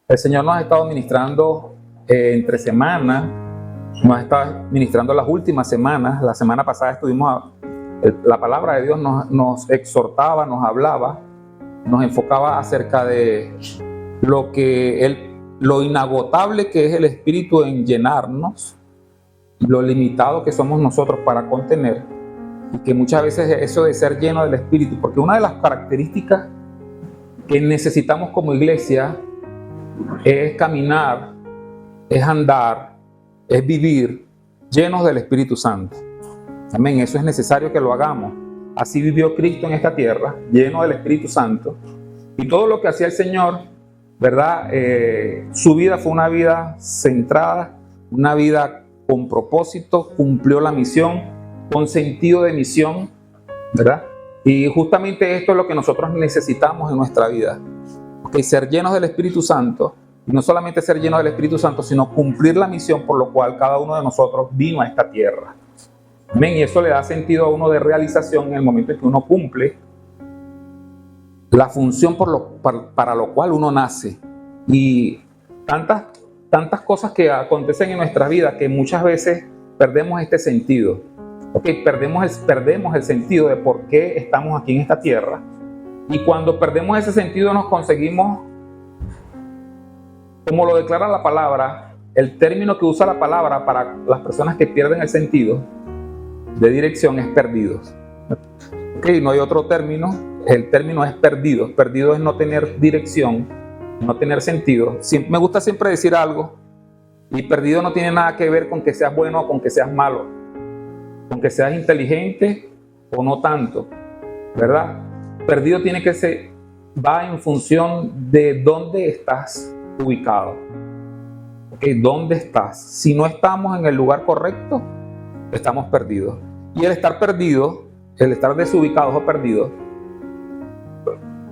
El Señor nos ha estado ministrando entre semanas, nos ha estado ministrando las últimas semanas. La semana pasada la palabra de Dios nos exhortaba, nos hablaba, nos enfocaba acerca de lo inagotable que es el Espíritu en llenarnos, lo limitado que somos nosotros para contener, y que muchas veces eso de ser lleno del Espíritu, porque una de las características que necesitamos como iglesia es caminar, es andar, es vivir llenos del Espíritu Santo. Amén, eso es necesario que lo hagamos. Así vivió Cristo en esta tierra, lleno del Espíritu Santo. Y todo lo que hacía el Señor, ¿verdad? Su vida fue una vida centrada, una vida con propósito, cumplió la misión, con sentido de misión, ¿verdad? Y justamente esto es lo que nosotros necesitamos en nuestra vida. Okay, ser llenos del Espíritu Santo, y no solamente ser llenos del Espíritu Santo, sino cumplir la misión por lo cual cada uno de nosotros vino a esta tierra. Amén. Y eso le da sentido a uno de realización en el momento en que uno cumple la función para lo cual uno nace. Y tantas cosas que acontecen en nuestras vidas que muchas veces perdemos este sentido. Okay, perdemos el sentido de por qué estamos aquí en esta tierra. Y cuando perdemos ese sentido nos conseguimos, como lo declara la palabra, el término que usa la palabra para las personas que pierden el sentido de dirección es perdidos. Okay, no hay otro término, el término es perdidos. Perdido es no tener dirección, no tener sentido. Me gusta siempre decir algo, y perdido no tiene nada que ver con que seas bueno o con que seas malo, con que seas inteligente o no tanto, ¿verdad? Perdido va en función de dónde estás ubicado. ¿Okay? ¿Dónde estás? Si no estamos en el lugar correcto, estamos perdidos. Y el estar perdido, el estar desubicados o perdidos,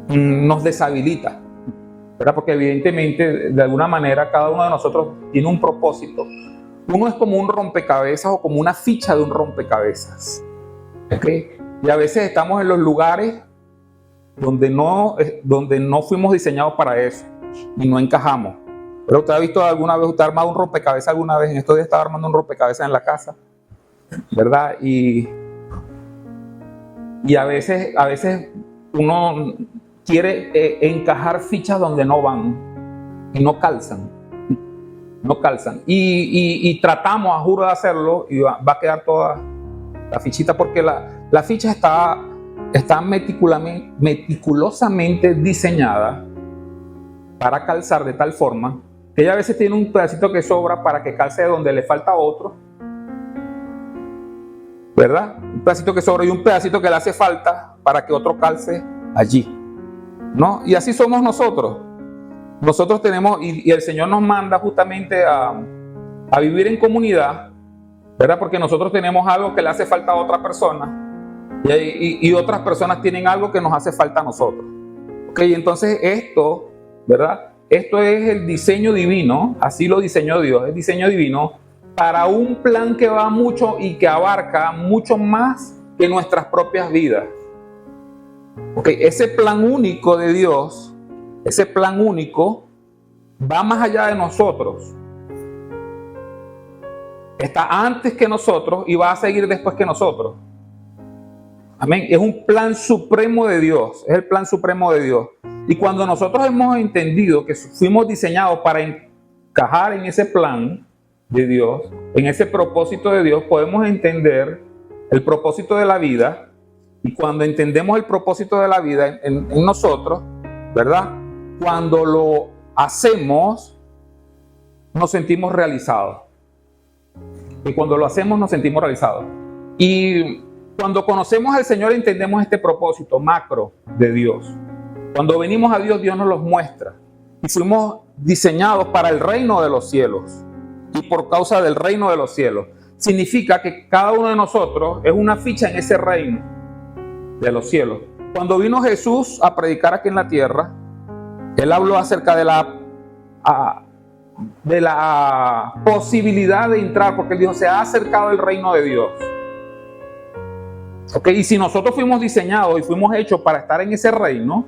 nos deshabilita, ¿verdad? Porque evidentemente, de alguna manera, cada uno de nosotros tiene un propósito. Uno es como un rompecabezas o como una ficha de un rompecabezas. ¿Okay? Y a veces estamos en los lugares donde no fuimos diseñados para eso y no encajamos. Pero usted ha visto alguna vez, usted ha armado un rompecabezas alguna vez. En estos días estaba armando un rompecabezas en la casa, ¿verdad? Y a veces uno quiere encajar fichas donde no van y no calzan. Y tratamos, a juro, de hacerlo, y va a quedar toda la fichita, porque la ficha está meticulosamente diseñada para calzar de tal forma que ella a veces tiene un pedacito que sobra para que calce donde le falta otro, ¿verdad? Un pedacito que sobra y un pedacito que le hace falta para que otro calce allí, ¿no? Y así somos nosotros. Nosotros tenemos, y el Señor nos manda justamente a vivir en comunidad, ¿verdad? Porque nosotros tenemos algo que le hace falta a otra persona, y otras personas tienen algo que nos hace falta a nosotros. Okay, entonces esto, ¿verdad? Esto es el diseño divino, así lo diseñó Dios, el diseño divino para un plan que va mucho y que abarca mucho más que nuestras propias vidas. Okay, ese plan único de Dios, ese plan único va más allá de nosotros. Está antes que nosotros y va a seguir después que nosotros. Amén. Es un plan supremo de Dios. Es el plan supremo de Dios. Y cuando nosotros hemos entendido que fuimos diseñados para encajar en ese plan de Dios, en ese propósito de Dios, podemos entender el propósito de la vida. Y cuando entendemos el propósito de la vida en nosotros, ¿verdad? Cuando lo hacemos, nos sentimos realizados. Y cuando lo hacemos, nos sentimos realizados. Y cuando conocemos al Señor, entendemos este propósito macro de Dios. Cuando venimos a Dios, Dios nos los muestra. Y fuimos diseñados para el reino de los cielos. Y por causa del reino de los cielos, significa que cada uno de nosotros es una ficha en ese reino de los cielos. Cuando vino Jesús a predicar aquí en la tierra, Él habló acerca de la posibilidad de entrar, porque Él dijo, se ha acercado el reino de Dios. Okay, y si nosotros fuimos diseñados y fuimos hechos para estar en ese reino,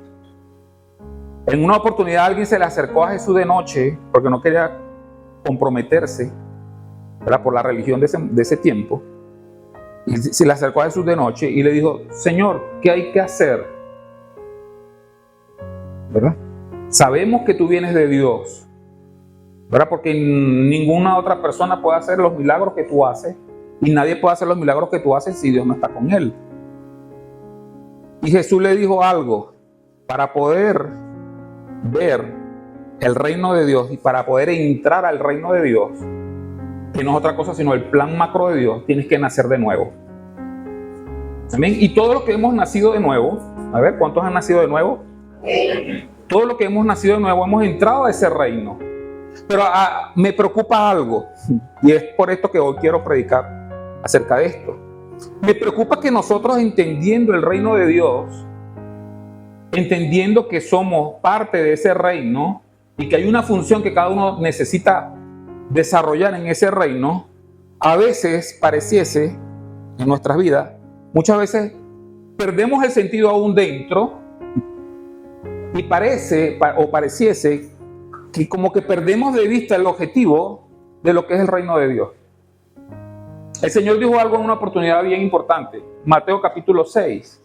En una oportunidad alguien se le acercó a Jesús de noche porque no quería comprometerse, ¿verdad?, por la religión de ese tiempo. Y se le acercó a Jesús de noche y le dijo: Señor, ¿qué hay que hacer? ¿Verdad? Sabemos que tú vienes de Dios, ¿verdad? Porque ninguna otra persona puede hacer los milagros que tú haces, y nadie puede hacer los milagros que tú haces si Dios no está con él. Y Jesús le dijo algo: para poder ver el reino de Dios y para poder entrar al reino de Dios, que no es otra cosa sino el plan macro de Dios, tienes que nacer de nuevo. Amén. Y todos los que hemos nacido de nuevo, a ver, ¿cuántos han nacido de nuevo? Todos los que hemos nacido de nuevo hemos entrado a ese reino. Pero me preocupa algo, y es por esto que hoy quiero predicar acerca de esto. Me preocupa que nosotros, entendiendo el reino de Dios, entendiendo que somos parte de ese reino y que hay una función que cada uno necesita desarrollar en ese reino, a veces pareciese en nuestras vidas, muchas veces perdemos el sentido aún dentro, y pareciese que como que perdemos de vista el objetivo de lo que es el reino de Dios. El Señor dijo algo en una oportunidad bien importante. Mateo capítulo 6.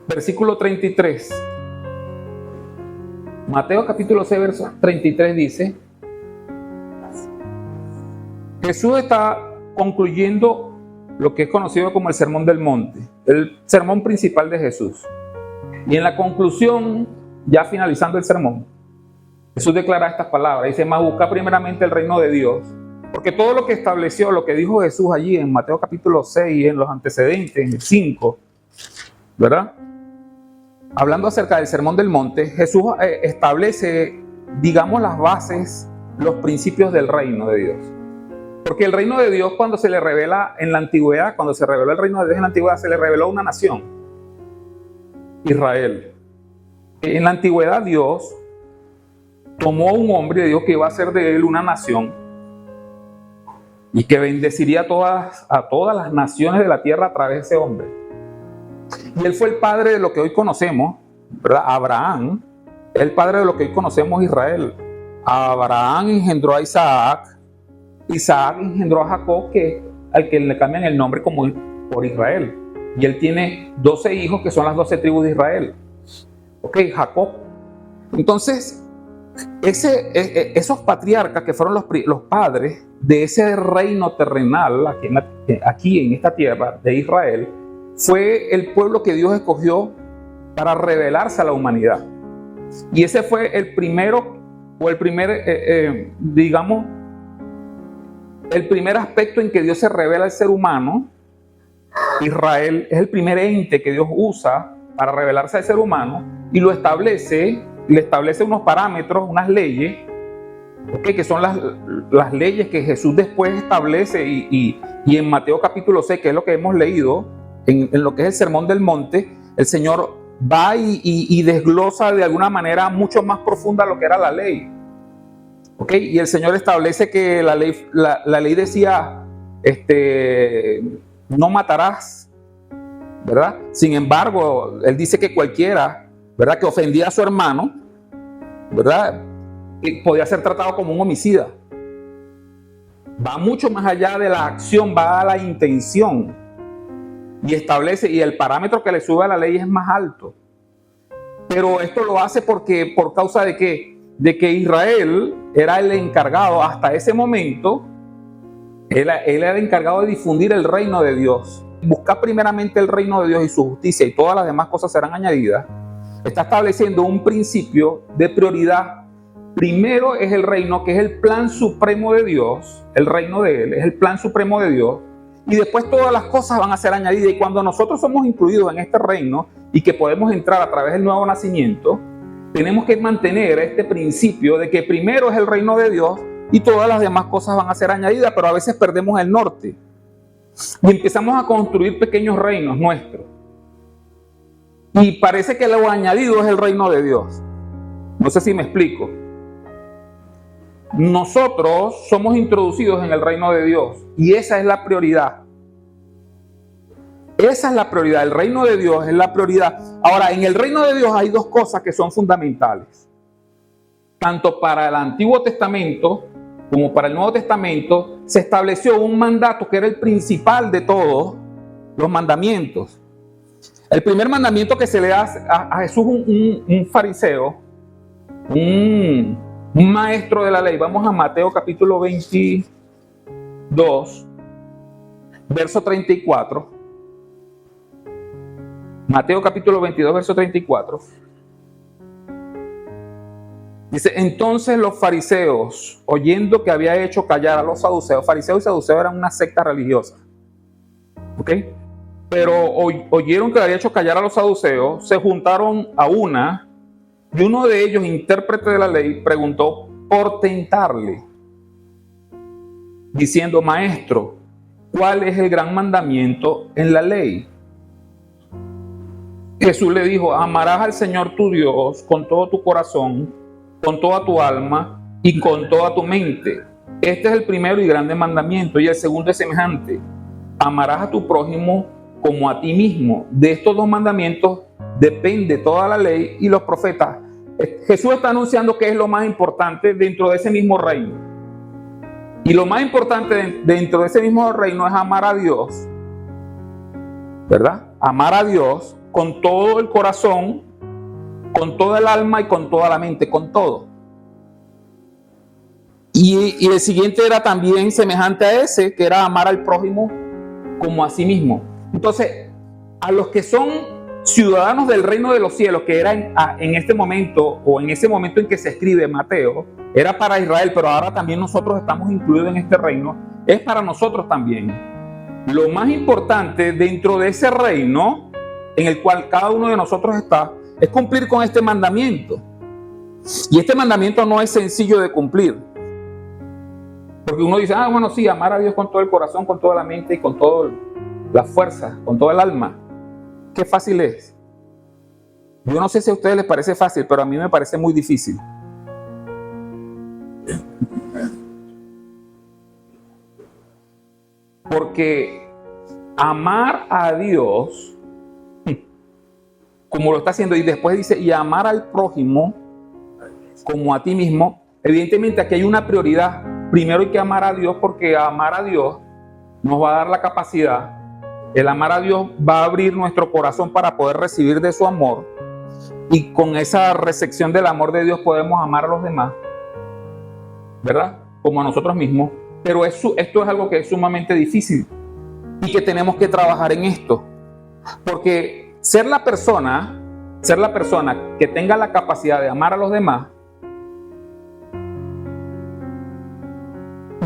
Versículo 33. Mateo capítulo 6, verso 33 dice: Jesús está concluyendo lo que es conocido como el Sermón del Monte, el sermón principal de Jesús. Y en la conclusión, ya finalizando el sermón, Jesús declara estas palabras. Dice: mas busca primeramente el reino de Dios. Porque todo lo que estableció, lo que dijo Jesús allí en Mateo capítulo 6, en los antecedentes, en el 5, ¿verdad? Hablando acerca del Sermón del Monte, Jesús establece, digamos, las bases, los principios del reino de Dios. Porque el reino de Dios, cuando se le revela en la antigüedad, cuando se reveló el reino de Dios en la antigüedad, se le reveló a una nación, Israel. En la antigüedad Dios tomó a un hombre y dijo que iba a hacer de él una nación y que bendeciría a todas las naciones de la tierra a través de ese hombre. Y él fue el padre de lo que hoy conocemos, ¿verdad? Abraham, el padre de lo que hoy conocemos Israel. Abraham engendró a Isaac, Isaac engendró a Jacob, al que le cambian el nombre como por Israel. Y él tiene 12 hijos que son las 12 tribus de Israel. Ok, Jacob. Entonces, esos patriarcas que fueron los padres de ese reino terrenal aquí en esta tierra de Israel, fue el pueblo que Dios escogió para revelarse a la humanidad. Y ese fue el primero, o el primer, digamos, el primer aspecto en que Dios se revela al ser humano. Israel es el primer ente que Dios usa para revelarse al ser humano y lo establece, le establece unos parámetros, unas leyes, ¿okay?, que son las leyes que Jesús después establece y en Mateo capítulo 6, que es lo que hemos leído, en lo que es el Sermón del Monte, el Señor va y desglosa de alguna manera mucho más profunda lo que era la ley. ¿Okay? Y el Señor establece que la ley decía, no matarás, ¿verdad? Sin embargo, Él dice que cualquiera, ¿verdad?, que ofendía a su hermano, ¿verdad?, podía ser tratado como un homicida. Va mucho más allá de la acción, va a la intención. Y establece, y el parámetro que le sube a la ley es más alto. Pero esto lo hace por causa de que Israel era el encargado hasta ese momento. Él era el encargado de difundir el reino de Dios. Buscar primeramente el reino de Dios y su justicia, y todas las demás cosas serán añadidas. Está estableciendo un principio de prioridad. Primero es el reino, que es el plan supremo de Dios. El reino de Él es el plan supremo de Dios. Y después todas las cosas van a ser añadidas. Y cuando nosotros somos incluidos en este reino y que podemos entrar a través del nuevo nacimiento, tenemos que mantener este principio de que primero es el reino de Dios y todas las demás cosas van a ser añadidas, pero a veces perdemos el norte y empezamos a construir pequeños reinos nuestros. Y parece que lo añadido es el reino de Dios. No sé si me explico. Nosotros somos introducidos en el reino de Dios y esa es la prioridad. Esa es la prioridad. El reino de Dios es la prioridad. Ahora, en el reino de Dios hay dos cosas que son fundamentales. Tanto para el Antiguo Testamento como para el Nuevo Testamento se estableció un mandato que era el principal de todos los mandamientos. El primer mandamiento que se le da a Jesús, un fariseo, un maestro de la ley. Vamos a Mateo capítulo 22, verso 34. Mateo capítulo 22, verso 34. Dice, entonces los fariseos, oyendo que había hecho callar a los saduceos, fariseos y saduceos eran una secta religiosa, ¿ok? Pero oyeron que había hecho callar a los saduceos, se juntaron a una, y uno de ellos, intérprete de la ley, preguntó por tentarle, diciendo, maestro, ¿cuál es el gran mandamiento en la ley? Jesús le dijo, amarás al Señor tu Dios con todo tu corazón, con toda tu alma y con toda tu mente. Este es el primero y grande mandamiento, y el segundo es semejante. Amarás a tu prójimo como a ti mismo. De estos dos mandamientos depende toda la ley y los profetas. Jesús está anunciando que es lo más importante dentro de ese mismo reino. Y lo más importante dentro de ese mismo reino es amar a Dios, ¿verdad? Amar a Dios con todo el corazón, con toda el alma y con toda la mente, con todo. Y el siguiente era también semejante a ese, que era amar al prójimo como a sí mismo. Entonces, a los que son ciudadanos del reino de los cielos, que era en este momento, o en ese momento en que se escribe Mateo, era para Israel, pero ahora también nosotros estamos incluidos en este reino, es para nosotros también. Lo más importante dentro de ese reino, en el cual cada uno de nosotros está, es cumplir con este mandamiento. Y este mandamiento no es sencillo de cumplir. Porque uno dice, bueno, sí, amar a Dios con todo el corazón, con toda la mente y con toda la fuerza, con toda el alma. Qué fácil es. Yo no sé si a ustedes les parece fácil, pero a mí me parece muy difícil. Porque amar a Dios, como lo está haciendo, y después dice, y amar al prójimo como a ti mismo, evidentemente aquí hay una prioridad. Primero hay que amar a Dios, porque amar a Dios nos va a dar la capacidad. El amar a Dios va a abrir nuestro corazón para poder recibir de su amor, y con esa recepción del amor de Dios podemos amar a los demás, ¿verdad? Como a nosotros mismos. Pero esto es algo que es sumamente difícil y que tenemos que trabajar en esto, porque ser la persona que tenga la capacidad de amar a los demás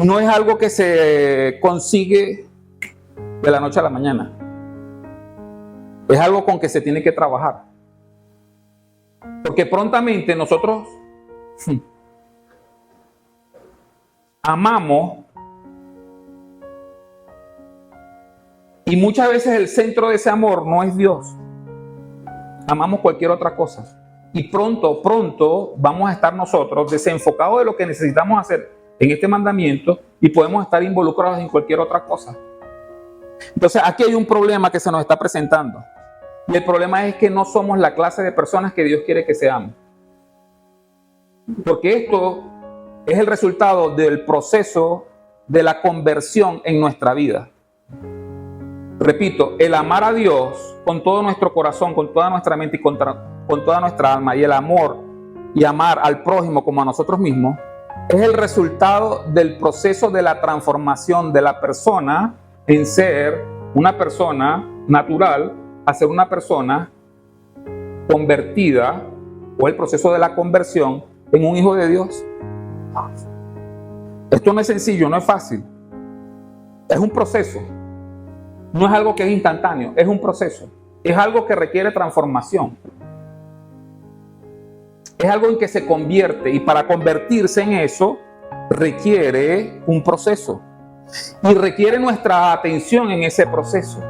no es algo que se consigue de la noche a la mañana. Es algo con que se tiene que trabajar. Porque prontamente nosotros amamos, y muchas veces el centro de ese amor no es Dios. Amamos cualquier otra cosa. Y pronto vamos a estar nosotros desenfocados de lo que necesitamos hacer en este mandamiento, y podemos estar involucrados en cualquier otra cosa. Entonces aquí hay un problema que se nos está presentando, y el problema es que no somos la clase de personas que Dios quiere que seamos, porque esto es el resultado del proceso de la conversión en nuestra vida. Repito, el amar a Dios con todo nuestro corazón, con toda nuestra mente y con toda nuestra alma, y el amor y amar al prójimo como a nosotros mismos, es el resultado del proceso de la transformación de la persona en ser una persona natural a ser una persona convertida, o el proceso de la conversión en un hijo de Dios. Esto no es sencillo, no es fácil. Es un proceso. No es algo que es instantáneo, es un proceso. Es algo que requiere transformación. Es algo en que se convierte, y para convertirse en eso requiere un proceso y requiere nuestra atención en ese proceso,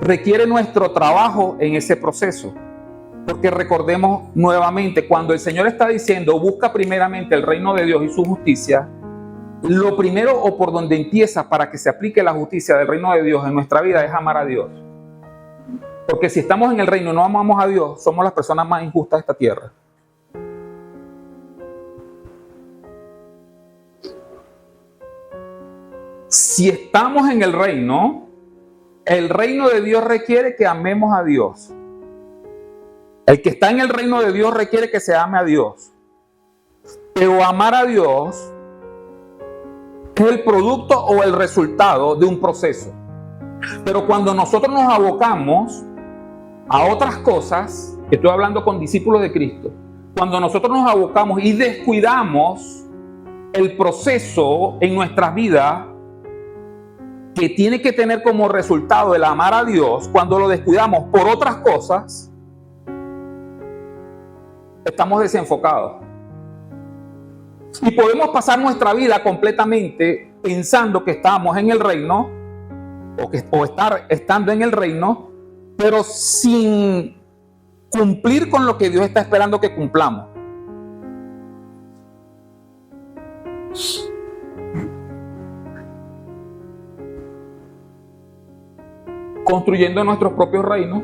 requiere nuestro trabajo en ese proceso. Porque recordemos nuevamente, cuando el Señor está diciendo busca primeramente el reino de Dios y su justicia, lo primero o por donde empieza para que se aplique la justicia del reino de Dios en nuestra vida es amar a Dios. Porque si estamos en el reino y no amamos a Dios, somos las personas más injustas de esta tierra. Si estamos en el reino de Dios requiere que amemos a Dios. El que está en el reino de Dios requiere que se ame a Dios. Pero amar a Dios es el producto o el resultado de un proceso. Pero cuando nosotros nos abocamos a otras cosas, estoy hablando con discípulos de Cristo, cuando nosotros nos abocamos y descuidamos el proceso en nuestras vidas que tiene que tener como resultado el amar a Dios, cuando lo descuidamos por otras cosas, estamos desenfocados. Y podemos pasar nuestra vida completamente pensando que estamos en el reino o estar estando en el reino, pero sin cumplir con lo que Dios está esperando que cumplamos. Construyendo nuestros propios reinos.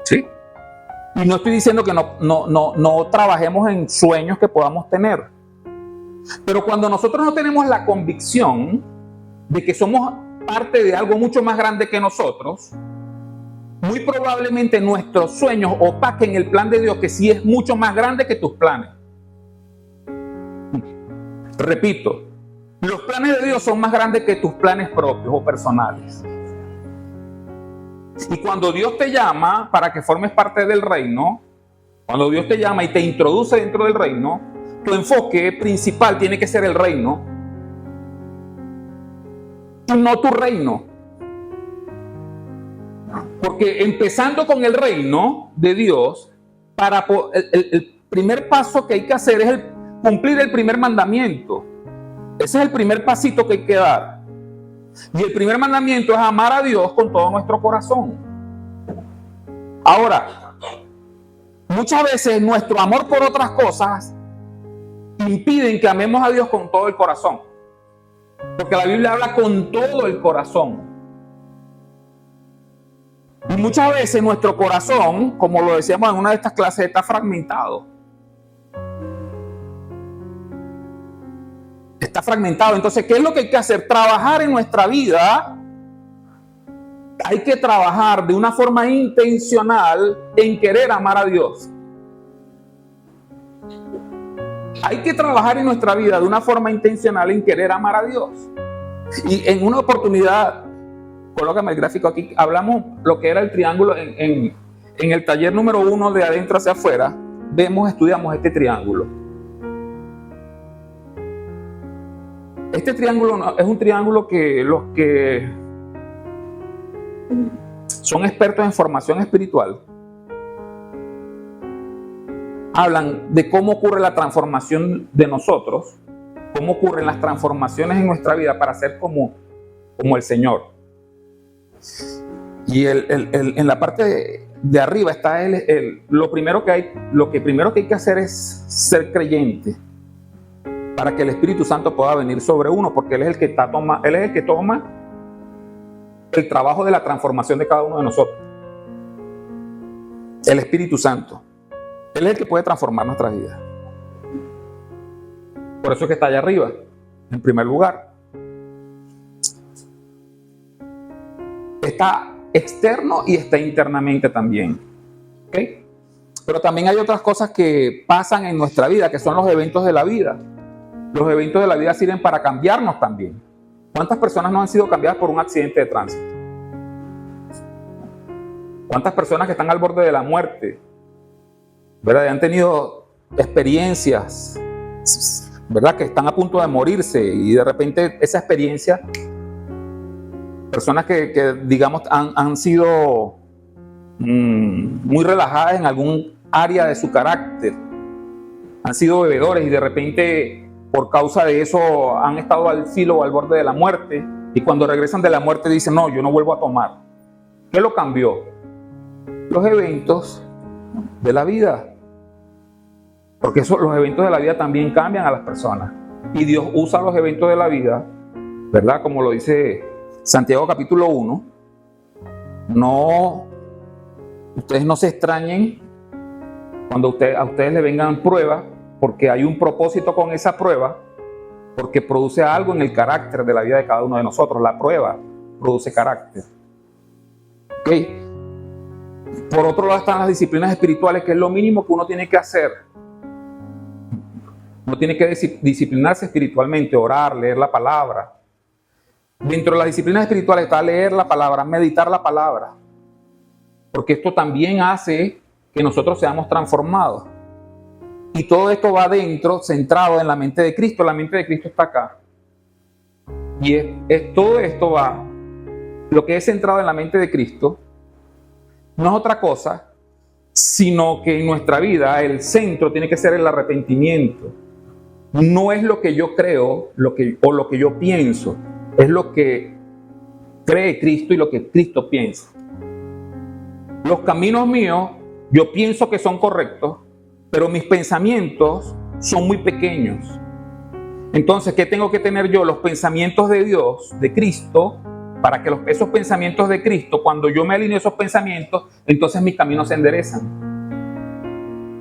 ¿Sí? Y no estoy diciendo que no trabajemos en sueños que podamos tener. Pero cuando nosotros no tenemos la convicción de que somos parte de algo mucho más grande que nosotros, muy probablemente nuestros sueños opaquen el plan de Dios, que sí es mucho más grande que tus planes. Repito, los planes de Dios son más grandes que tus planes propios o personales. Y cuando Dios te llama para que formes parte del reino, cuando Dios te llama y te introduce dentro del reino, tu enfoque principal tiene que ser el reino y no tu reino. Porque empezando con el reino de Dios, el primer paso que hay que hacer es cumplir el primer mandamiento. Ese es el primer pasito que hay que dar. Y el primer mandamiento es amar a Dios con todo nuestro corazón. Ahora, muchas veces nuestro amor por otras cosas impiden que amemos a Dios con todo el corazón. Porque la Biblia habla con todo el corazón. Y muchas veces nuestro corazón, como lo decíamos en una de estas clases, está fragmentado. Está fragmentado. Entonces, ¿qué es lo que hay que hacer? Trabajar en nuestra vida. Hay que trabajar de una forma intencional en querer amar a Dios. Hay que trabajar en nuestra vida de una forma intencional en querer amar a Dios. Y en una oportunidad, colócame el gráfico aquí, hablamos lo que era el triángulo en el taller número 1 de adentro hacia afuera. Estudiamos este triángulo. Este triángulo es un triángulo que los que son expertos en formación espiritual hablan de cómo ocurre la transformación de nosotros, cómo ocurren las transformaciones en nuestra vida para ser como el Señor. Y en la parte de arriba está lo primero que hay que hacer es ser creyente para que el Espíritu Santo pueda venir sobre uno, porque Él es el que toma el trabajo de la transformación de cada uno de nosotros. El Espíritu Santo. Él es el que puede transformar nuestras vidas. Por eso es que está allá arriba, en primer lugar. Está externo y está internamente también. ¿Okay? Pero también hay otras cosas que pasan en nuestra vida, que son los eventos de la vida. Los eventos de la vida sirven para cambiarnos también. ¿Cuántas personas no han sido cambiadas por un accidente de tránsito? ¿Cuántas personas que están al borde de la muerte, ¿verdad? Han tenido experiencias, ¿verdad? Que están a punto de morirse y de repente esa experiencia, personas que digamos han sido muy relajadas en algún área de su carácter, han sido bebedores y de repente por causa de eso han estado al filo o al borde de la muerte, y cuando regresan de la muerte dicen, no, yo no vuelvo a tomar. ¿Qué lo cambió? Los eventos de la vida. Porque los eventos de la vida también cambian a las personas. Y Dios usa los eventos de la vida, ¿verdad? Como lo dice Santiago capítulo 1. Ustedes no se extrañen cuando a ustedes le vengan pruebas, porque hay un propósito con esa prueba, porque produce algo en el carácter de la vida de cada uno de nosotros. La prueba produce carácter. ¿Ok? Por otro lado están las disciplinas espirituales, que es lo mínimo que uno tiene que hacer. Uno tiene que disciplinarse espiritualmente, orar, leer la palabra. Dentro de las disciplinas espirituales está leer la palabra, meditar la palabra. Porque esto también hace que nosotros seamos transformados. Y todo esto va dentro, centrado en la mente de Cristo. La mente de Cristo está acá. Y todo esto va, lo que es centrado en la mente de Cristo, no es otra cosa, sino que en nuestra vida el centro tiene que ser el arrepentimiento. No es lo que yo creo o lo que yo pienso, es lo que cree Cristo y lo que Cristo piensa. Los caminos míos, yo pienso que son correctos, pero mis pensamientos son muy pequeños. Entonces, ¿qué tengo que tener yo? Los pensamientos de Dios, de Cristo, para que esos pensamientos de Cristo, cuando yo me alineo a esos pensamientos, entonces mis caminos se enderezan.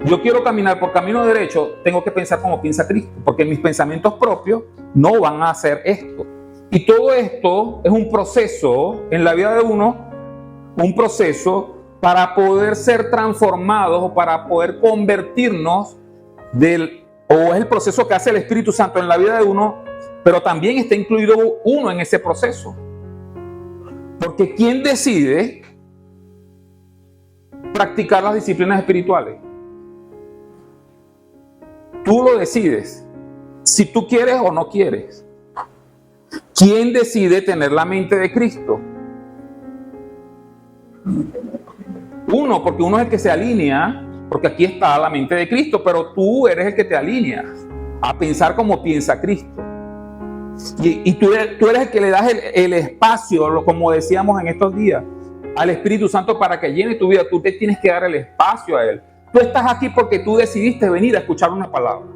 Yo quiero caminar por camino derecho, tengo que pensar como piensa Cristo, porque mis pensamientos propios no van a hacer esto. Y todo esto es un proceso en la vida de uno, un proceso para poder ser transformados o para poder convertirnos o es el proceso que hace el Espíritu Santo en la vida de uno, pero también está incluido uno en ese proceso. Porque ¿quién decide practicar las disciplinas espirituales? Tú lo decides, si tú quieres o no quieres. ¿Quién decide tener la mente de Cristo? Uno, porque uno es el que se alinea, porque aquí está la mente de Cristo, pero tú eres el que te alineas a pensar como piensa Cristo. Y tú eres el que le das el espacio, como decíamos en estos días, al Espíritu Santo para que llene tu vida. Tú te tienes que dar el espacio a Él. Tú estás aquí porque tú decidiste venir a escuchar una palabra.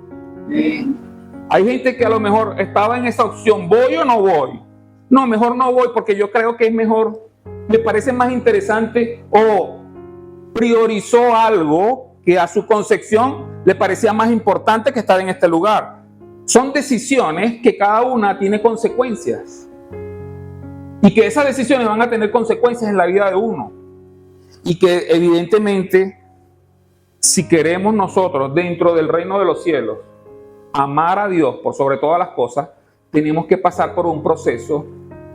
Hay gente que a lo mejor estaba en esa opción, ¿voy o no voy? No, mejor no voy porque yo creo que es mejor, me parece más interesante, o priorizó algo que a su concepción le parecía más importante que estar en este lugar. Son decisiones que cada una tiene consecuencias. Y que esas decisiones van a tener consecuencias en la vida de uno. Y que evidentemente, si queremos nosotros dentro del reino de los cielos amar a Dios por sobre todas las cosas, tenemos que pasar por un proceso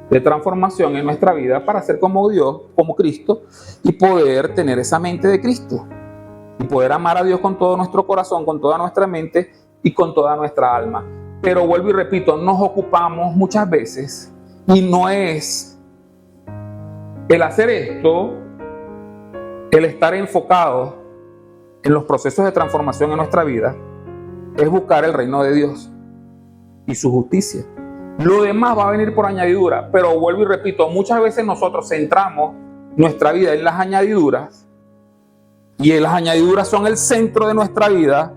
de transformación en nuestra vida para ser como Dios, como Cristo, y poder tener esa mente de Cristo. Y poder amar a Dios con todo nuestro corazón, con toda nuestra mente y con toda nuestra alma. Pero vuelvo y repito, nos ocupamos muchas veces, y no es el hacer esto, el estar enfocado en los procesos de transformación en nuestra vida, es buscar el reino de Dios y su justicia. Lo demás va a venir por añadidura, pero vuelvo y repito, muchas veces nosotros centramos nuestra vida en las añadiduras, y las añadiduras son el centro de nuestra vida,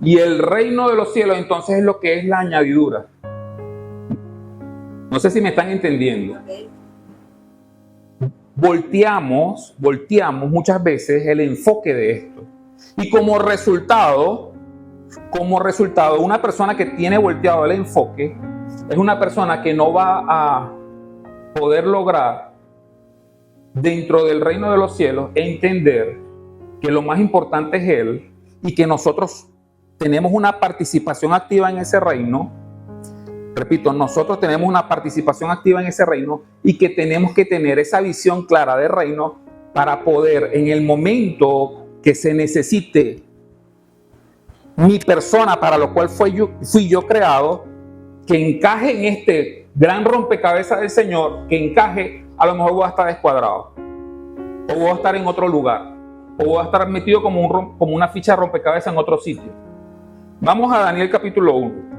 y el reino de los cielos entonces es lo que es la añadidura. No sé si me están entendiendo. Volteamos muchas veces el enfoque de esto. Y como resultado, una persona que tiene volteado el enfoque es una persona que no va a poder lograr dentro del reino de los cielos entender que lo más importante es Él y que nosotros tenemos una participación activa en ese reino. Repito, nosotros tenemos una participación activa en ese reino y que tenemos que tener esa visión clara del reino para poder, en el momento que se necesite mi persona para lo cual fui yo creado, que encaje en este gran rompecabezas del Señor, que encaje, a lo mejor voy a estar descuadrado, o voy a estar en otro lugar, o voy a estar metido como una ficha de rompecabezas en otro sitio. Vamos a Daniel capítulo 1.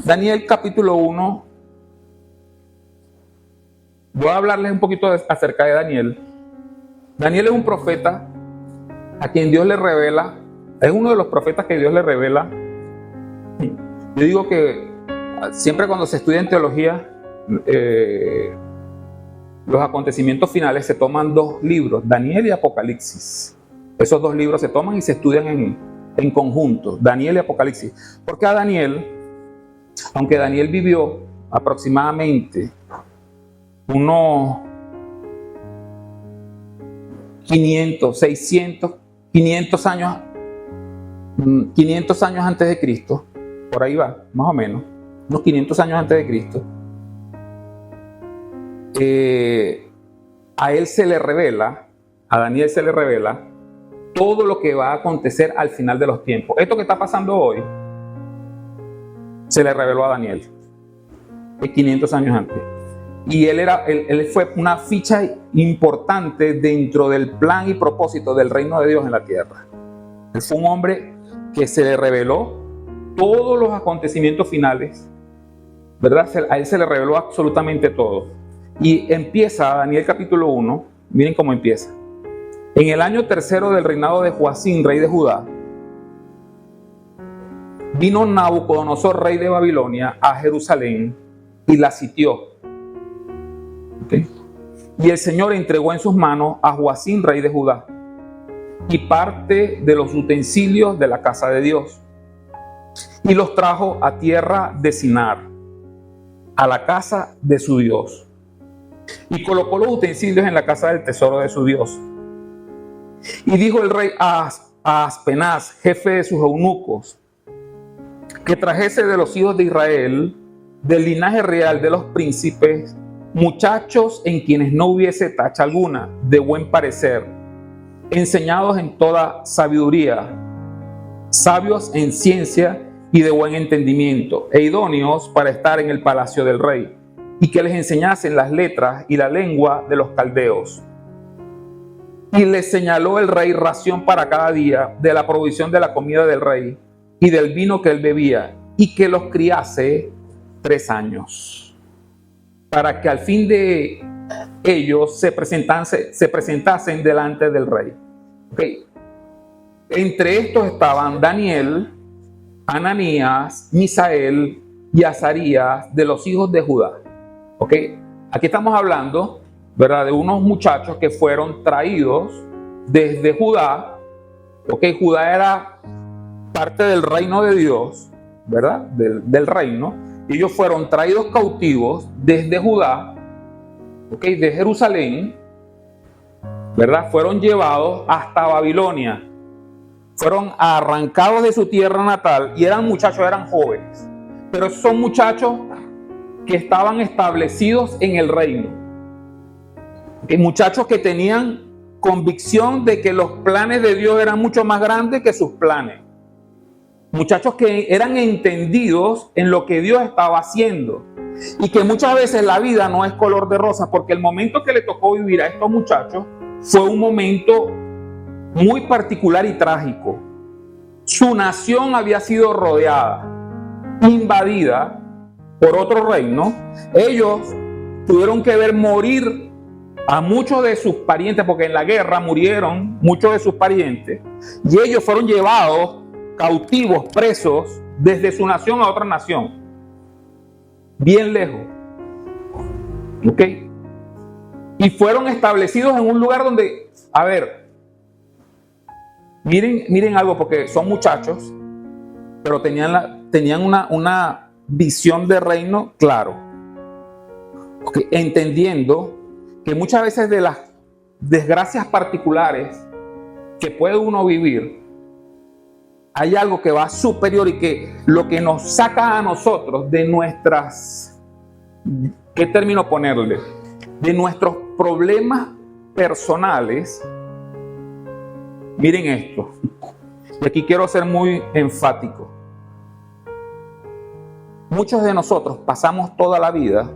Daniel capítulo 1. Voy a hablarles un poquito acerca de Daniel. Daniel es un profeta a quien Dios le revela, es uno de los profetas que Dios le revela. Yo digo que siempre cuando se estudia en teología, los acontecimientos finales se toman dos libros, Daniel y Apocalipsis. Esos dos libros se toman y se estudian en conjunto, Daniel y Apocalipsis. Porque a Daniel, aunque Daniel vivió aproximadamente unos 500 años antes de Cristo, por ahí va, más o menos, unos 500 años antes de Cristo, a él se le revela, a Daniel se le revela todo lo que va a acontecer al final de los tiempos. Esto que está pasando hoy se le reveló a Daniel 500 años antes. Y él fue una ficha importante dentro del plan y propósito del reino de Dios en la tierra. Él fue un hombre que se le reveló todos los acontecimientos finales, ¿verdad? A él se le reveló absolutamente todo. Y empieza Daniel capítulo 1, miren cómo empieza. En el año tercero del reinado de Joacim, rey de Judá, vino Nabucodonosor, rey de Babilonia, a Jerusalén y la sitió. ¿Okay? Y el Señor entregó en sus manos a Joacim, rey de Judá, y parte de los utensilios de la casa de Dios, y los trajo a tierra de Sinar, a la casa de su Dios, y colocó los utensilios en la casa del tesoro de su Dios. Y dijo el rey a Aspenaz, jefe de sus eunucos, que trajese de los hijos de Israel, del linaje real de los príncipes, muchachos en quienes no hubiese tacha alguna, de buen parecer, enseñados en toda sabiduría, sabios en ciencia y de buen entendimiento, e idóneos para estar en el palacio del rey, y que les enseñasen las letras y la lengua de los caldeos. Y les señaló el rey ración para cada día de la provisión de la comida del rey y del vino que él bebía, y que los criase 3 años. Para que al fin de ellos se presentasen delante del rey. Okay. Entre estos estaban Daniel, Ananías, Misael y Azarías de los hijos de Judá. Okay. Aquí estamos hablando, ¿verdad?, de unos muchachos que fueron traídos desde Judá. Okay. Judá era parte del reino de Dios, ¿verdad? Del reino. Ellos fueron traídos cautivos desde Judá, ¿okay?, de Jerusalén, ¿verdad? Fueron llevados hasta Babilonia. Fueron arrancados de su tierra natal y eran muchachos, eran jóvenes. Pero son muchachos que estaban establecidos en el reino. ¿Okay? Muchachos que tenían convicción de que los planes de Dios eran mucho más grandes que sus planes. Muchachos que eran entendidos en lo que Dios estaba haciendo. Y que muchas veces la vida no es color de rosa, porque el momento que le tocó vivir a estos muchachos fue un momento muy particular y trágico. Su nación había sido rodeada, invadida por otro reino. Ellos tuvieron que ver morir a muchos de sus parientes, porque en la guerra murieron muchos de sus parientes, y ellos fueron llevados cautivos, presos, desde su nación a otra nación, bien lejos. ¿Ok? Y fueron establecidos en un lugar donde, a ver, miren algo, porque son muchachos, pero tenían una visión de reino claro. ¿Okay? Entendiendo que muchas veces de las desgracias particulares que puede uno vivir, hay algo que va superior, y que lo que nos saca a nosotros de nuestras, ¿qué término ponerle?, de nuestros problemas personales, Miren esto. Y aquí quiero ser muy enfático. Muchos de nosotros pasamos toda la vida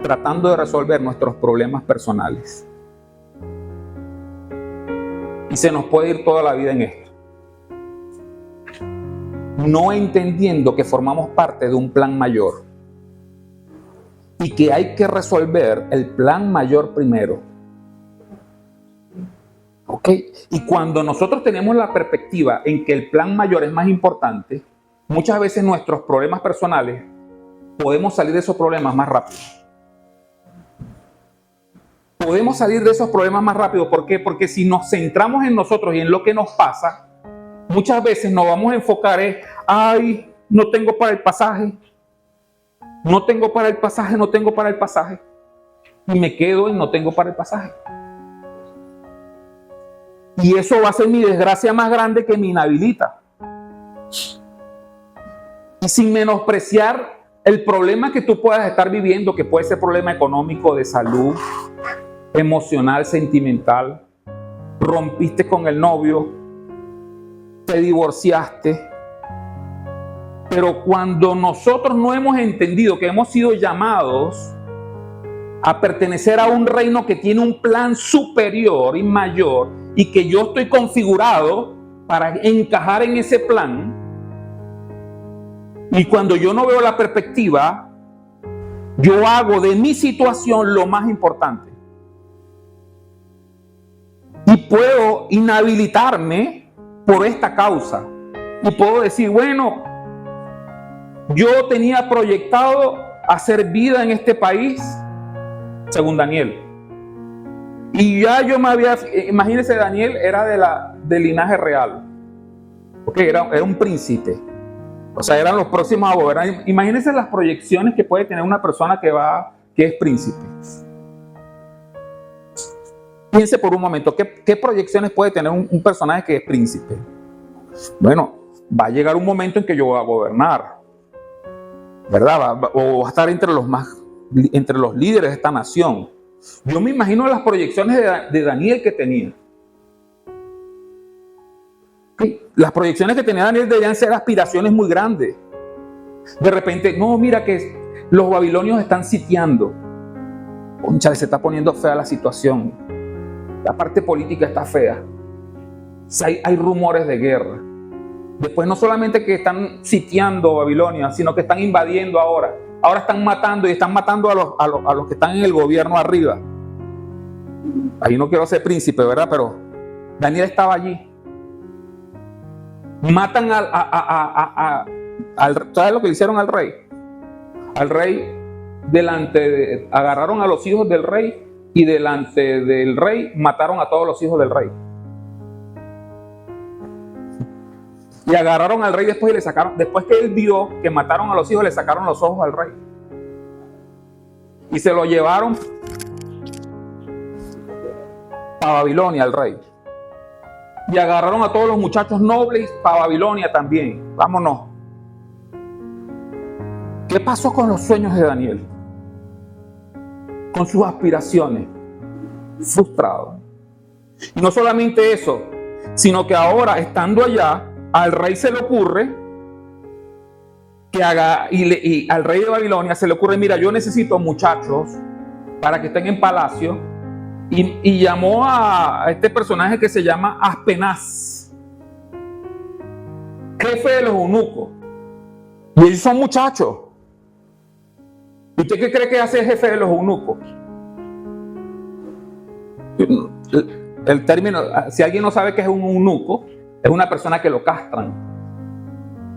tratando de resolver nuestros problemas personales. Y se nos puede ir toda la vida en esto. No entendiendo que formamos parte de un plan mayor. Y que hay que resolver el plan mayor primero. ¿Ok? Y cuando nosotros tenemos la perspectiva en que el plan mayor es más importante, muchas veces nuestros problemas personales, podemos salir de esos problemas más rápido. Podemos salir de esos problemas más rápido. ¿Por qué? Porque si nos centramos en nosotros y en lo que nos pasa, muchas veces nos vamos a enfocar en, ay, no tengo para el pasaje. No tengo para el pasaje, no tengo para el pasaje. Y me quedo en no tengo para el pasaje. Y eso va a ser mi desgracia más grande que me inhabilita. Y sin menospreciar el problema que tú puedas estar viviendo, que puede ser problema económico, de salud, emocional, sentimental, rompiste con el novio, te divorciaste. Pero cuando nosotros no hemos entendido que hemos sido llamados a pertenecer a un reino que tiene un plan superior y mayor, y que yo estoy configurado para encajar en ese plan, y cuando yo no veo la perspectiva, yo hago de mi situación lo más importante. Y puedo inhabilitarme por esta causa. Y puedo decir, bueno, yo tenía proyectado hacer vida en este país, según Daniel. Y ya yo me había, imagínense, Daniel era del linaje real. Porque era un príncipe. O sea, eran los próximos a gobernar. Imagínense las proyecciones que puede tener una persona que es príncipe. Piense por un momento, ¿qué proyecciones puede tener un personaje que es príncipe? Bueno, va a llegar un momento en que yo voy a gobernar, ¿verdad? O va a estar entre los líderes de esta nación. Yo me imagino las proyecciones de Daniel que tenía. Las proyecciones que tenía Daniel debían ser aspiraciones muy grandes. De repente, no, mira que los babilonios están sitiando. Concha, se está poniendo fea la situación. La parte política está fea. Hay rumores de guerra. Después no solamente que están sitiando Babilonia, sino que están invadiendo ahora. Ahora están matando, y están matando a los que están en el gobierno arriba. Ahí no quiero ser príncipe, ¿verdad? Pero Daniel estaba allí. Matan ¿sabes lo que le hicieron al rey? Al rey, agarraron a los hijos del rey, y delante del rey mataron a todos los hijos del rey. Y agarraron al rey después y le sacaron, después que él vio que mataron a los hijos, le sacaron los ojos al rey. Y se lo llevaron a Babilonia al rey. Y agarraron a todos los muchachos nobles para Babilonia también. Vámonos. ¿Qué pasó con los sueños de Daniel? Con sus aspiraciones. Frustrado. Y no solamente eso, sino que ahora, estando allá, al rey se le ocurre que haga, y al rey de Babilonia se le ocurre, mira, yo necesito muchachos para que estén en palacio, y llamó a este personaje que se llama Aspenaz, jefe de los eunucos. Y ellos son muchachos. ¿Usted qué cree que hace el jefe de los eunucos? El término, si alguien no sabe qué es un eunuco, es una persona que lo castran.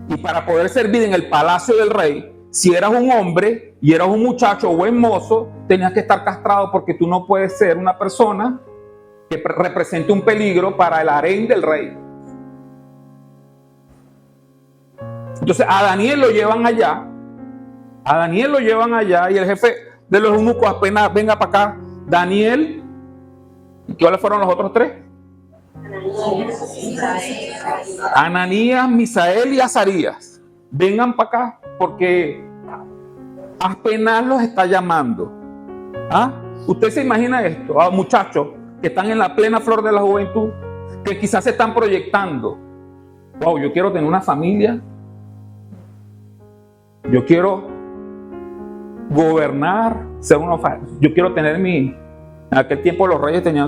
Y para poder servir en el palacio del rey, si eras un hombre y eras un muchacho o buen mozo, tenías que estar castrado, porque tú no puedes ser una persona que represente un peligro para el harén del rey. Entonces a Daniel lo llevan allá. Y el jefe de los eunucos apenas, venga para acá. Daniel, ¿y cuáles fueron los otros tres? Ananías, Misael y Azarías. Vengan para acá, porque Aspenaz los está llamando. ¿Ah? Usted se imagina esto, a muchachos que están en la plena flor de la juventud, que quizás se están proyectando. Wow, yo quiero tener una familia. Yo quiero gobernar, yo quiero tener en aquel tiempo los reyes tenían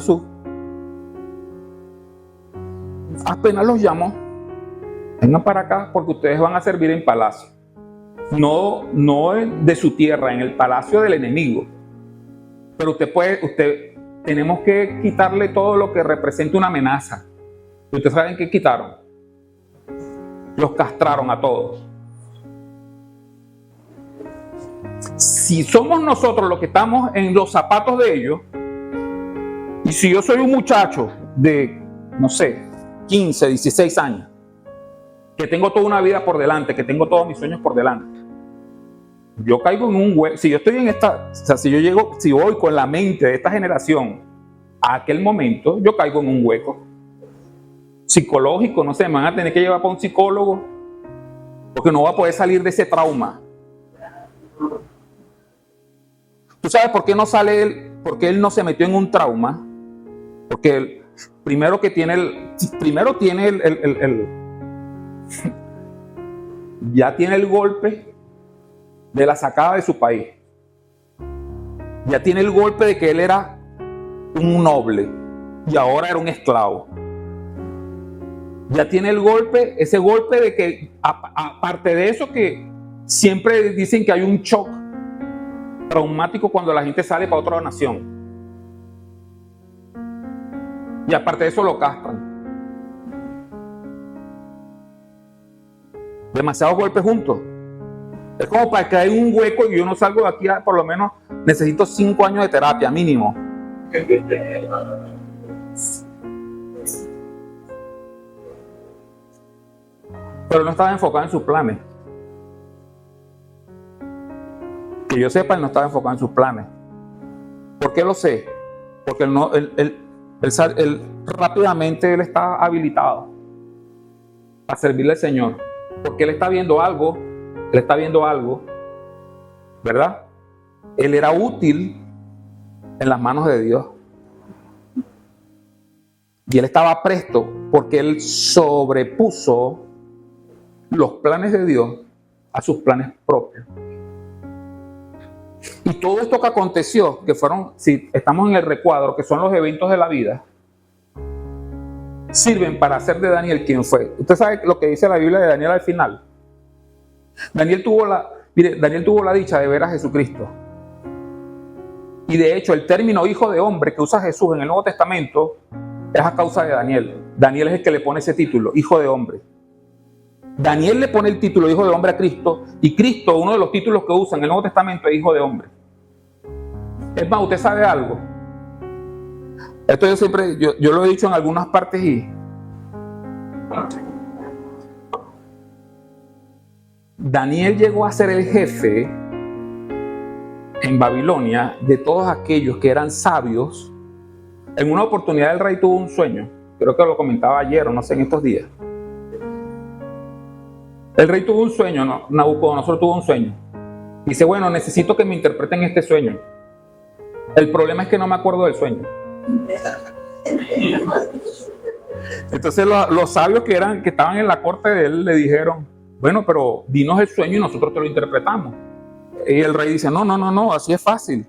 apenas los llamó, vengan para acá porque ustedes van a servir en palacio. No de su tierra, en el palacio del enemigo. Pero tenemos que quitarle todo lo que represente una amenaza. ¿Y ustedes saben qué quitaron? Los castraron a todos. Si somos nosotros los que estamos en los zapatos de ellos, y si yo soy un muchacho de, no sé, 15, 16 años, que tengo toda una vida por delante, que tengo todos mis sueños por delante, yo caigo en un hueco. Si yo estoy en si voy con la mente de esta generación a aquel momento, yo caigo en un hueco psicológico, no sé, me van a tener que llevar para un psicólogo, porque no va a poder salir de ese trauma. ¿Tú sabes por qué no sale él? Porque él no se metió en un trauma. Porque él, primero ya tiene el golpe de la sacada de su país. Ya tiene el golpe de que él era un noble y ahora era un esclavo. Ya tiene ese golpe de que, aparte de eso, que siempre dicen que hay un shock traumático cuando la gente sale para otra nación. Y aparte de eso lo castran. Demasiados golpes juntos. Es como para que haya un hueco y yo no salgo de aquí, por lo menos necesito 5 años de terapia mínimo. Pero no estaba enfocado en sus planes. Que yo sepa, él no estaba enfocado en sus planes. ¿Por qué lo sé? Porque él rápidamente él está habilitado a servirle al Señor. Porque él está viendo algo, ¿verdad? Él era útil en las manos de Dios. Y él estaba presto porque él sobrepuso los planes de Dios a sus planes propios. Y todo esto que aconteció, que fueron, si estamos en el recuadro, que son los eventos de la vida, sirven para hacer de Daniel quien fue. Usted sabe lo que dice la Biblia de Daniel al final. Daniel tuvo la dicha de ver a Jesucristo. Y de hecho, el término hijo de hombre que usa Jesús en el Nuevo Testamento es a causa de Daniel. Daniel es el que le pone ese título, hijo de hombre. Daniel le pone el título hijo de hombre a Cristo, y Cristo, uno de los títulos que usa en el Nuevo Testamento, es hijo de hombre. Es más, usted sabe algo. Esto yo lo he dicho en algunas partes y Daniel llegó a ser el jefe en Babilonia de todos aquellos que eran sabios. En una oportunidad el rey tuvo un sueño, creo que lo comentaba ayer o no sé, en estos días. El rey tuvo un sueño, ¿no? Nabucodonosor tuvo un sueño. Dice, bueno, necesito que me interpreten este sueño. El problema es que no me acuerdo del sueño. Entonces los sabios que estaban en la corte de él le dijeron, bueno, pero dinos el sueño y nosotros te lo interpretamos. Y el rey dice, no, así es fácil.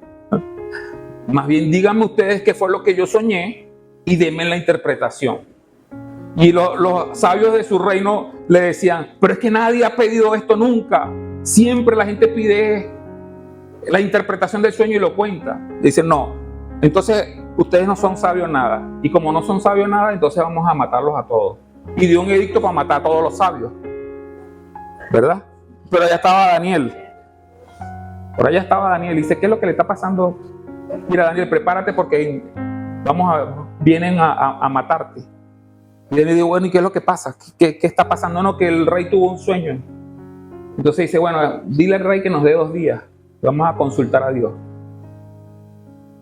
Más bien díganme ustedes qué fue lo que yo soñé y denme la interpretación. Y los sabios de su reino le decían, pero es que nadie ha pedido esto nunca. Siempre la gente pide la interpretación del sueño y lo cuenta. Dicen, no, entonces ustedes no son sabios nada. Y como no son sabios nada, entonces vamos a matarlos a todos. Y dio un edicto para matar a todos los sabios, ¿verdad? Pero allá estaba Daniel. Por allá estaba Daniel. Dice, ¿qué es lo que le está pasando? Mira, Daniel, prepárate porque vienen a matarte. Y él le dice, bueno, ¿y qué es lo que pasa? ¿Qué está pasando? No, que el rey tuvo un sueño. Entonces dice, bueno, dile al rey que nos dé 2 días. Vamos a consultar a Dios.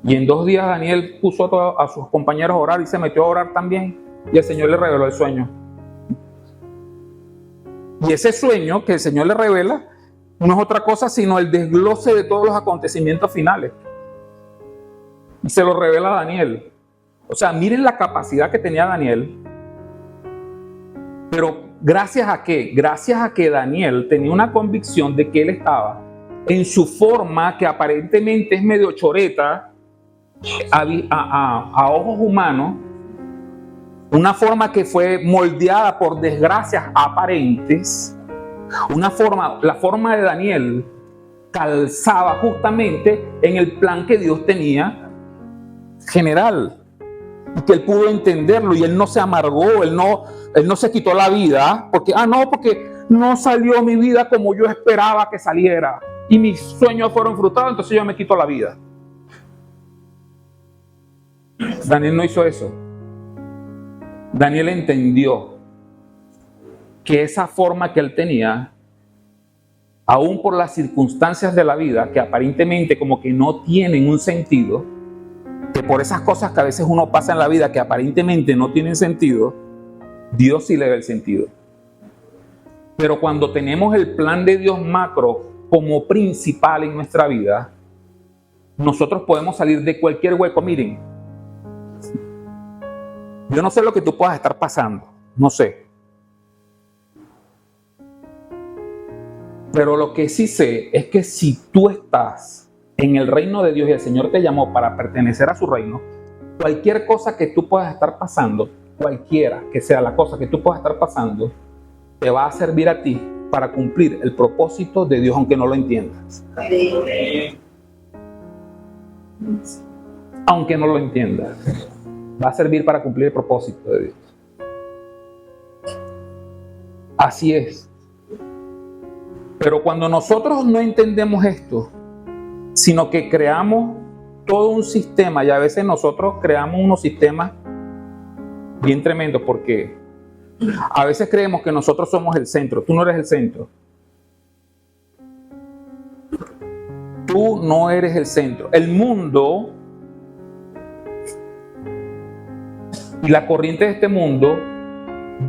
Y en 2 días Daniel puso a sus compañeros a orar y se metió a orar también. Y el Señor le reveló el sueño. Y ese sueño que el Señor le revela no es otra cosa sino el desglose de todos los acontecimientos finales. Y se lo revela a Daniel. O sea, miren la capacidad que tenía Daniel Pero ¿gracias a qué? Gracias a que Daniel tenía una convicción de que él estaba en su forma, que aparentemente es medio choreta a ojos humanos, una forma que fue moldeada por desgracias aparentes, la forma de Daniel calzaba justamente en el plan que Dios tenía general, y que él pudo entenderlo, y él no se amargó, él no se quitó la vida porque no salió mi vida como yo esperaba que saliera y mis sueños fueron frustrados, entonces yo me quito la vida. Daniel no hizo eso. Daniel entendió que esa forma que él tenía, aún por las circunstancias de la vida que aparentemente como que no tienen un sentido, que por esas cosas que a veces uno pasa en la vida que aparentemente no tienen sentido, Dios sí le da el sentido. Pero cuando tenemos el plan de Dios macro como principal en nuestra vida, nosotros podemos salir de cualquier hueco. Miren, yo no sé lo que tú puedas estar pasando, no sé. Pero lo que sí sé es que si tú estás en el reino de Dios y el Señor te llamó para pertenecer a su reino, cualquier cosa que tú puedas estar pasando, cualquiera que sea la cosa que tú puedas estar pasando, te va a servir a ti para cumplir el propósito de Dios, aunque no lo entiendas. Aunque no lo entiendas, va a servir para cumplir el propósito de Dios. Así es. Pero cuando nosotros no entendemos esto, sino que creamos todo un sistema, y a veces nosotros creamos unos sistemas bien tremendos, porque a veces creemos que nosotros somos el centro. Tú no eres el centro. Tú no eres el centro. El mundo y la corriente de este mundo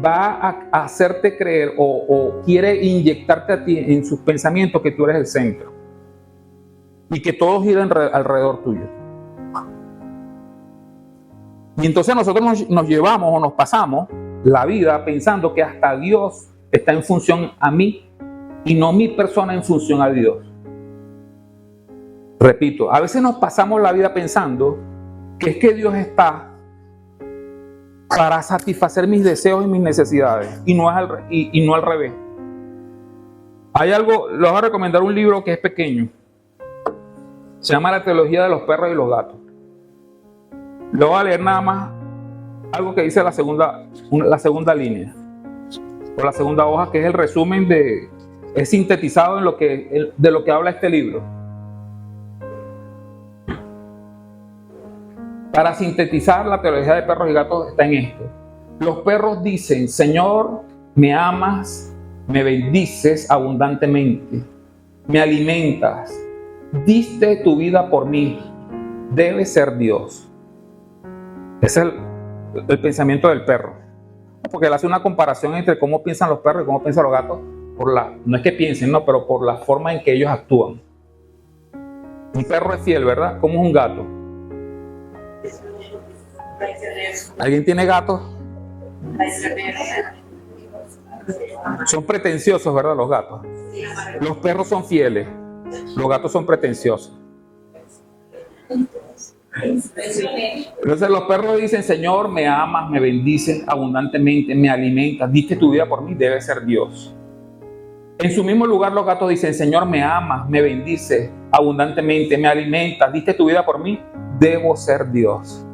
va a hacerte creer o quiere inyectarte a ti en sus pensamientos que tú eres el centro y que todos giran alrededor tuyo. Y entonces nosotros nos llevamos o nos pasamos la vida pensando que hasta Dios está en función a mí y no mi persona en función a Dios. Repito, a veces nos pasamos la vida pensando que es que Dios está para satisfacer mis deseos y mis necesidades y no al revés. Hay algo, les voy a recomendar un libro que es pequeño. Se llama La teología de los perros y los gatos. Le voy a leer nada más algo que dice la segunda línea, o la segunda hoja, que es el resumen es sintetizado de lo que habla este libro. Para sintetizar la teología de perros y gatos está en esto. Los perros dicen: Señor, me amas, me bendices abundantemente, me alimentas, diste tu vida por mí, debes ser Dios. Ese es el pensamiento del perro. Porque él hace una comparación entre cómo piensan los perros y cómo piensan los gatos, no es que piensen, no, pero por la forma en que ellos actúan. Un perro es fiel, ¿verdad? ¿Cómo es un gato? ¿Alguien tiene gatos? Son pretenciosos, ¿verdad? Los gatos. Los perros son fieles. Los gatos son pretenciosos. Entonces los perros dicen: Señor, me amas, me bendices abundantemente, me alimentas, diste tu vida por mí, debe ser Dios. En su mismo lugar los gatos dicen: Señor, me amas, me bendices abundantemente, me alimentas, diste tu vida por mí, debo ser Dios.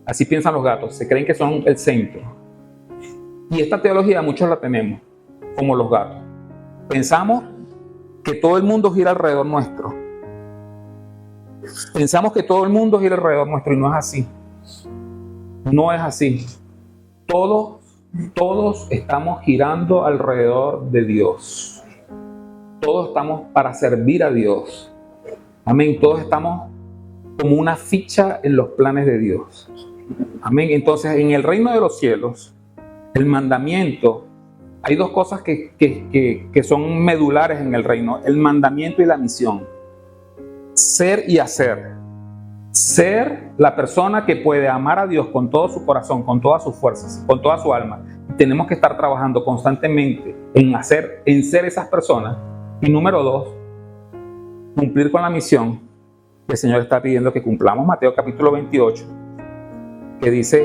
Así piensan los gatos, se creen que son el centro. Y esta teología muchos la tenemos, como los gatos. Pensamos que todo el mundo gira alrededor nuestro. Pensamos que todo el mundo gira alrededor nuestro, y no es así. No es así. Todos estamos girando alrededor de Dios. Todos estamos para servir a Dios. Amén. Todos estamos como una ficha en los planes de Dios. Amén. Entonces, en el reino de los cielos, el mandamiento, hay dos cosas que son medulares en el reino: el mandamiento y la misión. Ser y hacer. ser la persona que puede amar a Dios con todo su corazón, con todas sus fuerzas, con toda su alma. Tenemos que estar trabajando constantemente en ser esas personas. Y número 2, cumplir con la misión que el Señor está pidiendo que cumplamos. Mateo capítulo 28, que dice,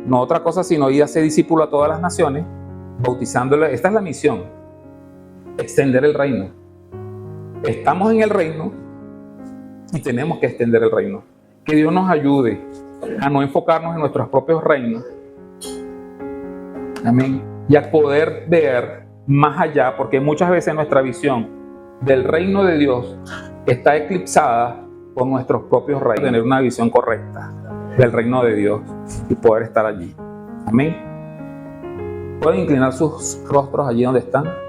no otra cosa sino ir a ser discípulo a todas las naciones, bautizándole. Esta es la misión, extender el reino. Estamos en el reino y tenemos que extender el reino. Que Dios nos ayude a no enfocarnos en nuestros propios reinos. Amén. Y a poder ver más allá, porque muchas veces nuestra visión del reino de Dios está eclipsada por nuestros propios reinos. Tener una visión correcta del reino de Dios y poder estar allí. Amén. Pueden inclinar sus rostros allí donde están.